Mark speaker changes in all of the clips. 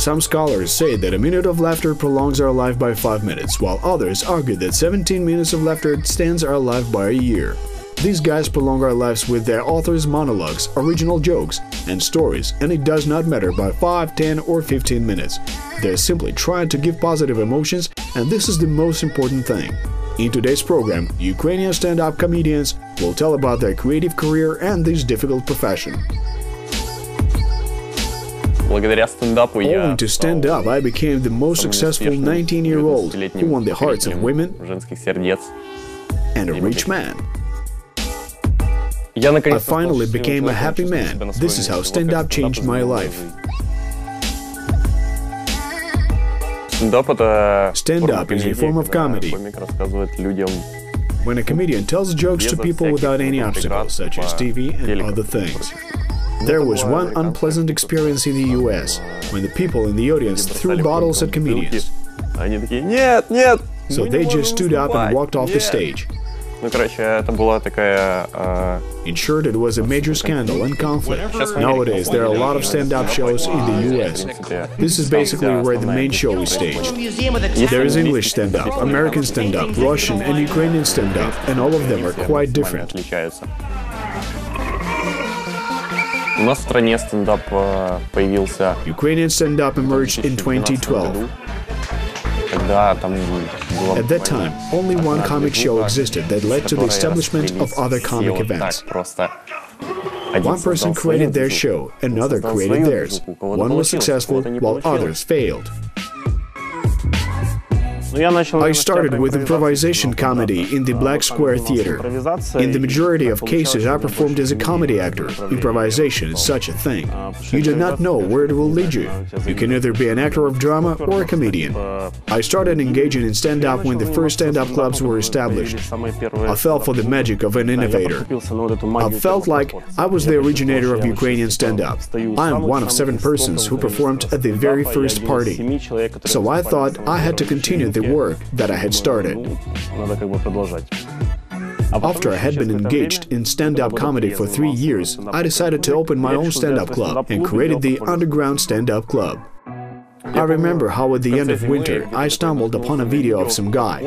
Speaker 1: Some scholars say that a minute of laughter prolongs our life by 5 minutes, while others argue that 17 minutes of laughter extends our life by a year. These guys prolong our lives with their authors' monologues, original jokes, and stories, and it does not matter by 5, 10, or 15 minutes. They're simply trying to give positive emotions, and this is the most important thing. In today's program, Ukrainian stand-up comedians will tell about their creative career and this difficult profession. Owing to stand-up, I became the most successful 19-year-old who won the hearts of women and a rich man. I finally became a happy man. This is how stand-up changed my life. Stand-up is a form of comedy. When a comedian tells jokes to people without any obstacles, such as TV and other things. There was one unpleasant experience in the US, when the people in the audience threw bottles at comedians. So they just stood up and walked off the stage. In short, it was a major scandal and conflict. Nowadays, there are a lot of stand-up shows in the US. This is basically where the main show is staged. There is English stand-up, American stand-up, Russian and Ukrainian stand-up, and all of them are quite different. Ukrainian stand-up emerged in 2012. At that time, only one comic show existed that led to the establishment of other comic events. One person created their show, another created theirs. One was successful, while others failed. I started with improvisation comedy in the Black Square Theater. In the majority of cases, I performed as a comedy actor. Improvisation is such a thing. You do not know where it will lead you. You can either be an actor of drama or a comedian. I started engaging in stand-up when the first stand-up clubs were established. I fell for the magic of an innovator. I felt like I was the originator of Ukrainian stand-up. I am one of 7 persons who performed at the very first party. So I thought I had to continue the work that I had started. After I had been engaged in stand-up comedy for 3 years, I decided to open my own stand-up club and created the Underground Stand-Up Club. I remember how at the end of winter I stumbled upon a video of some guy.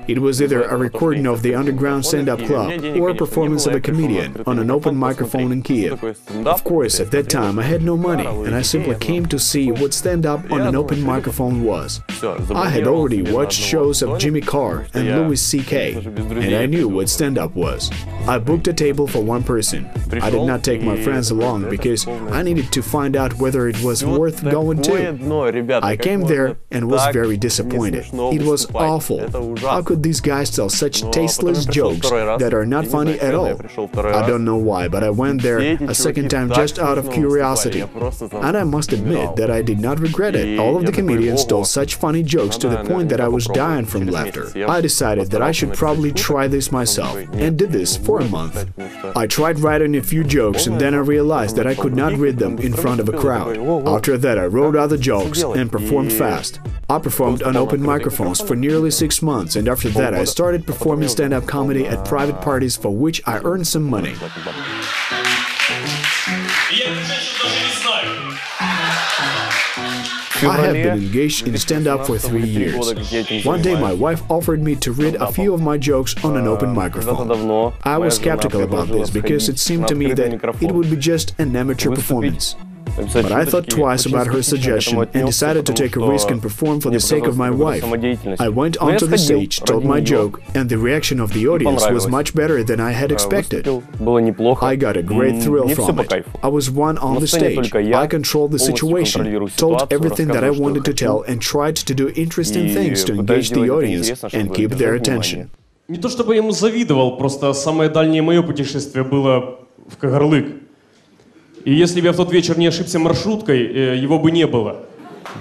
Speaker 1: It was either a recording of the Underground Stand-Up Club or a performance of a comedian on an open microphone in Kiev. Of course, at that time I had no money and I simply came to see what stand-up on an open microphone was. I had already watched shows of Jimmy Carr and Louis C.K. and I knew what stand-up was. I booked a table for 1 person. I did not take my friends along because I needed to find out whether it was worth going to. I came there and was very disappointed. It was awful. How could these guys tell such tasteless jokes that are not funny at all? I don't know why, but I went there a second time just out of curiosity. And I must admit that I did not regret it. All of the comedians told such funny jokes to the point that I was dying from laughter. I decided that I should probably try this myself, and did this for a month. I tried writing a few jokes and then I realized that I could not read them in front of a crowd. After that, I wrote other jokes and performed fast. I performed on open microphones for nearly 6 months, and after that I started performing stand-up comedy at private parties for which I earned some money. I have been engaged in stand-up for 3 years. One day my wife offered me to read a few of my jokes on an open microphone. I was skeptical about this because it seemed to me that it would be just an amateur performance. But I thought twice about her suggestion and decided to take a risk and perform for the sake of my wife. I went onto the stage, told my joke, and the reaction of the audience was much better than I had expected. I got a great thrill from it. I was one on the stage. I controlled the situation, told everything that I wanted to tell, and tried to do interesting things to engage the audience and keep their attention.
Speaker 2: Не то чтобы я ему завидовал, просто самое дальнее мое путешествие было в Кагарлык. И если бы я в тот вечер не ошибся маршруткой, его бы не было.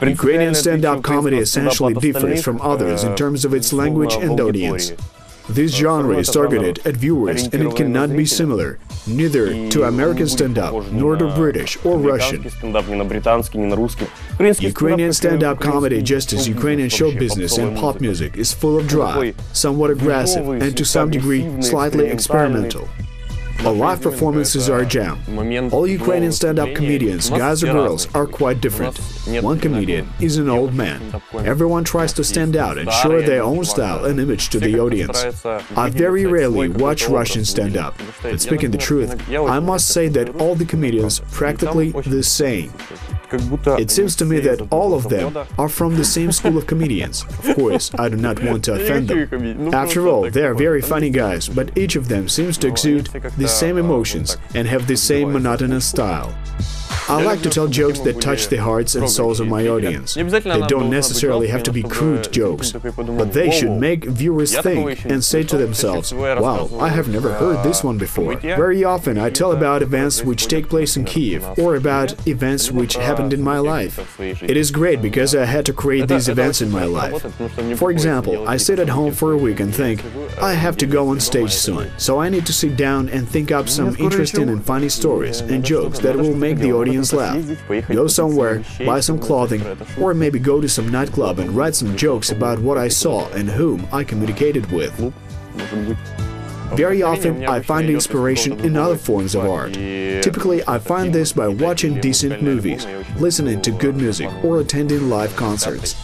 Speaker 1: Ukrainian stand-up comedy essentially differs from others in terms of its language and audience. This genre is targeted at viewers and it cannot be similar, neither to American stand-up, nor to British or Russian. Ukrainian stand-up comedy, just as Ukrainian show business and pop music, is full of drive, somewhat aggressive, and to some degree, slightly experimental. All live performances are a jam. All Ukrainian stand-up comedians, guys or girls, are quite different. One comedian is an old man. Everyone tries to stand out and show their own style and image to the audience. I very rarely watch Russian stand-up, but speaking the truth, I must say that all the comedians practically the same. It seems to me that all of them are from the same school of comedians. Of course, I do not want to offend them. After all, they are very funny guys, but each of them seems to exude the same emotions and have the same monotonous style. I like to tell jokes that touch the hearts and souls of my audience. They don't necessarily have to be crude jokes, but they should make viewers think and say to themselves, "Wow, I have never heard this one before." Very often I tell about events which take place in Kiev or about events which happened in my life. It is great because I had to create these events in my life. For example, I sit at home for a week and think, I have to go on stage soon, so I need to sit down and think up some interesting and funny stories and jokes that will make the audience laugh. Go somewhere, buy some clothing, or maybe go to some nightclub and write some jokes about what I saw and whom I communicated with. Very often, I find inspiration in other forms of art. Typically, I find this by watching decent movies, listening to good music, or attending live concerts.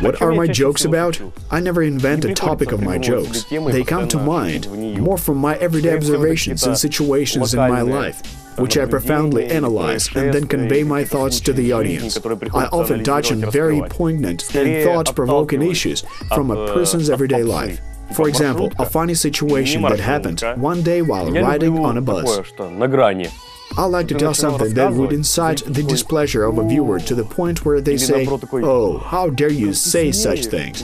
Speaker 1: What are my jokes about? I never invent a topic of my jokes. They come to mind, more from my everyday observations and situations in my life, which I profoundly analyze and then convey my thoughts to the audience. I often touch on very poignant and thought-provoking issues from a person's everyday life. For example, a funny situation that happened one day while riding on a bus. I like to tell something that would incite the displeasure of a viewer to the point where they say, "Oh, how dare you say such things?"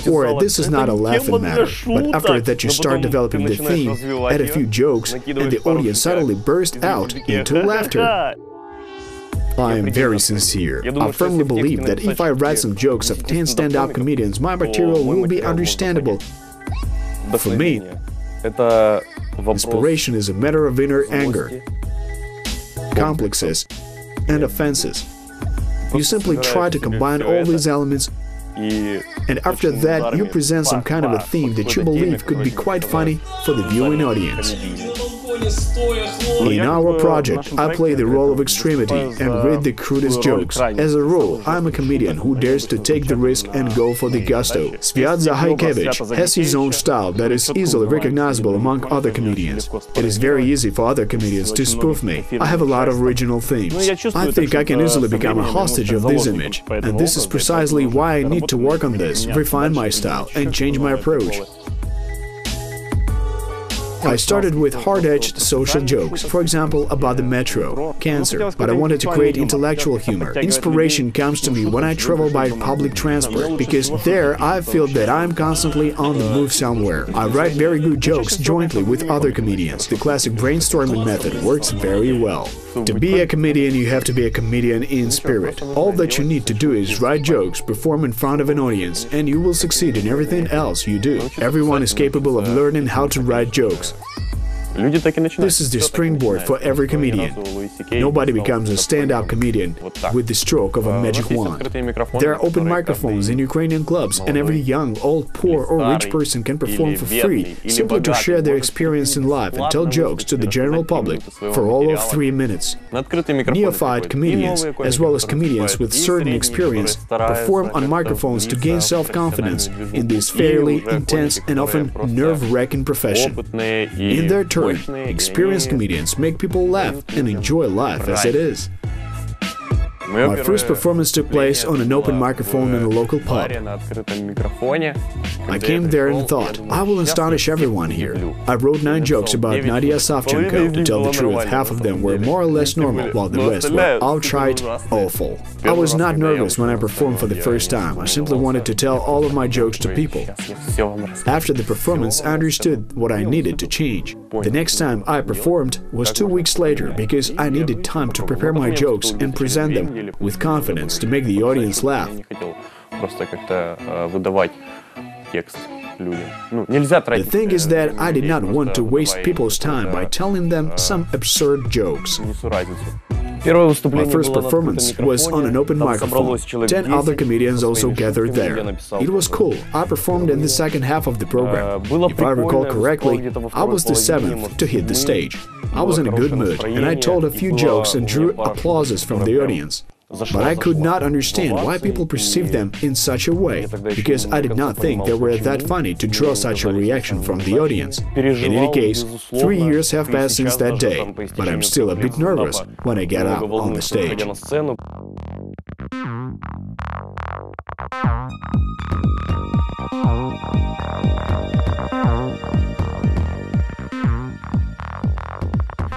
Speaker 1: Or, "This is not a laughing matter," but after that you start developing the theme, add a few jokes, and the audience suddenly bursts out into laughter. I am very sincere. I firmly believe that if I write some jokes of 10 stand-up comedians, my material will be understandable. For me, inspiration is a matter of inner anger, complexes, and offenses. You simply try to combine all these elements, and after that you present some kind of a theme that you believe could be quite funny for the viewing audience. In our project, I play the role of extremity and read the crudest jokes. As a rule, I'm a comedian who dares to take the risk and go for the gusto. Sviat Zahaikevich has his own style that is easily recognizable among other comedians. It is very easy for other comedians to spoof me. I have a lot of original themes. I think I can easily become a hostage of this image, and this is precisely why I need to work on this, refine my style, and change my approach. I started with hard-edged social jokes, for example, about the metro, cancer, but I wanted to create intellectual humor. Inspiration comes to me when I travel by public transport, because there I feel that I'm constantly on the move somewhere. I write very good jokes jointly with other comedians. The classic brainstorming method works very well. To be a comedian, you have to be a comedian in spirit. All that you need to do is write jokes, perform in front of an audience, and you will succeed in everything else you do. Everyone is capable of learning how to write jokes. This is the springboard for every comedian. Nobody becomes a stand-up comedian with the stroke of a magic wand. There are open microphones in Ukrainian clubs, and every young, old, poor or rich person can perform for free, simply to share their experience in life and tell jokes to the general public for all of 3 minutes. Neophyte comedians, as well as comedians with certain experience, perform on microphones to gain self-confidence in this fairly intense and often nerve-wracking profession. In their turn, experienced comedians make people laugh and enjoy life as it is. My first performance took place on an open microphone in a local pub. I came there and thought, I will astonish everyone here. I wrote 9 jokes about Nadia Savchenko. To tell the truth, half of them were more or less normal, while the rest were outright awful. I was not nervous when I performed for the first time. I simply wanted to tell all of my jokes to people. After the performance, I understood what I needed to change. The next time I performed was 2 weeks later, because I needed time to prepare my jokes and present them with confidence to make the audience laugh. The thing is that I did not want to waste people's time by telling them some absurd jokes. My first performance was on an open microphone. 10 other comedians also gathered there. It was cool. I performed in the second half of the program. If I recall correctly, I was the 7th to hit the stage. I was in a good mood, and I told a few jokes and drew applauses from the audience. But I could not understand why people perceived them in such a way, because I did not think they were that funny to draw such a reaction from the audience. In any case, 3 years have passed since that day, but I'm still a bit nervous when I get up on the stage.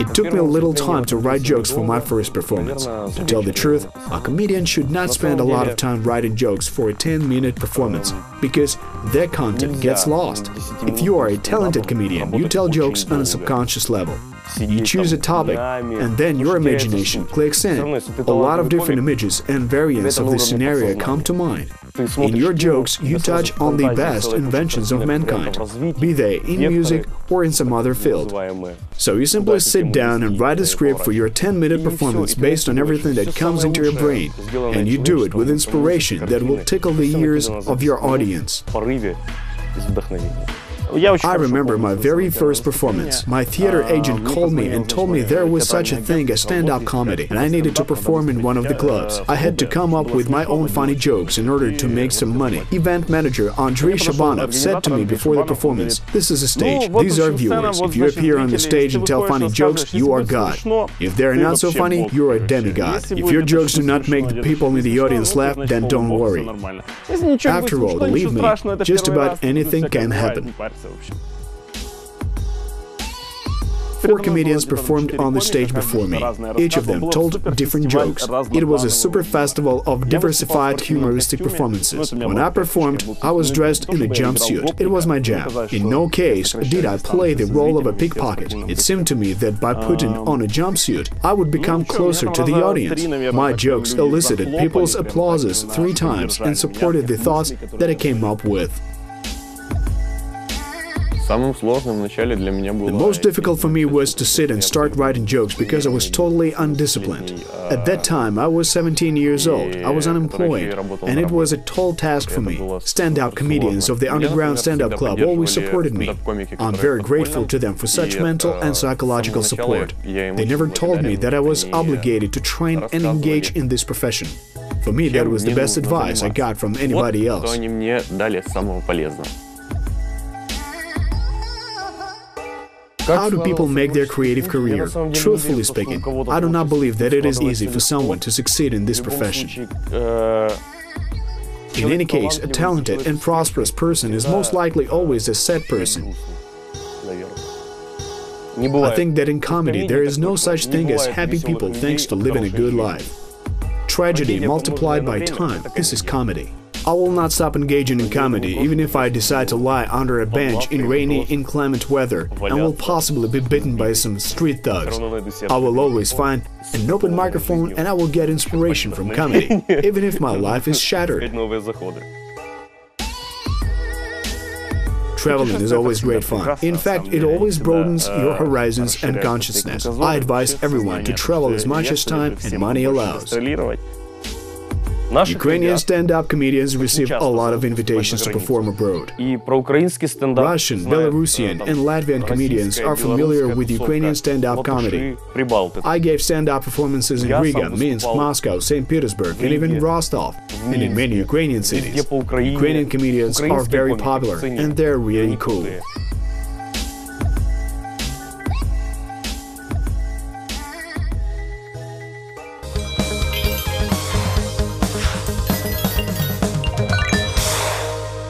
Speaker 1: It took me a little time to write jokes for my first performance. To tell the truth, a comedian should not spend a lot of time writing jokes for a 10-minute performance, because their content gets lost. If you are a talented comedian, you tell jokes on a subconscious level. You choose a topic, and then your imagination clicks in. A lot of different images and variants of the scenario come to mind. In your jokes, you touch on the best inventions of mankind, be they in music or in some other field. So you simply sit down and write a script for your 10-minute performance based on everything that comes into your brain, and you do it with inspiration that will tickle the ears of your audience. I remember my very first performance. My theater agent called me and told me there was such a thing as stand-up comedy, and I needed to perform in one of the clubs. I had to come up with my own funny jokes in order to make some money. Event manager Andrei Shabanov said to me before the performance, "This is a stage, these are viewers. If you appear on the stage and tell funny jokes, you are God. If they're not so funny, you're a demigod. If your jokes do not make the people in the audience laugh, then don't worry." After all, believe me, just about anything can happen. 4 comedians performed on the stage before me. Each of them told different jokes. It was a super festival of diversified humoristic performances. When I performed, I was dressed in a jumpsuit. It was my jam. In no case did I play the role of a pickpocket. It seemed to me that by putting on a jumpsuit, I would become closer to the audience. My jokes elicited people's applauses 3 times and supported the thoughts that I came up with. The most difficult for me was to sit and start writing jokes because I was totally undisciplined. At that time, I was 17 years old, I was unemployed, and it was a tall task for me. Stand-up comedians of the underground stand-up club always supported me. I'm very grateful to them for such mental and psychological support. They never told me that I was obligated to train and engage in this profession. For me, that was the best advice I got from anybody else. How do people make their creative career? Truthfully speaking, I do not believe that it is easy for someone to succeed in this profession. In any case, a talented and prosperous person is most likely always a sad person. I think that in comedy there is no such thing as happy people thanks to living a good life. Tragedy multiplied by time, this is comedy. I will not stop engaging in comedy, even if I decide to lie under a bench in rainy, inclement weather and will possibly be bitten by some street thugs. I will always find an open microphone and I will get inspiration from comedy, even if my life is shattered. Traveling is always great fun. In fact, it always broadens your horizons and consciousness. I advise everyone to travel as much as time and money allows. Ukrainian stand-up comedians receive a lot of invitations to perform abroad. Russian, Belarusian, and Latvian comedians are familiar with Ukrainian stand-up comedy. I gave stand-up performances in Riga, Minsk, Moscow, St. Petersburg, and even Rostov, and in many Ukrainian cities. Ukrainian comedians are very popular, and they're really cool.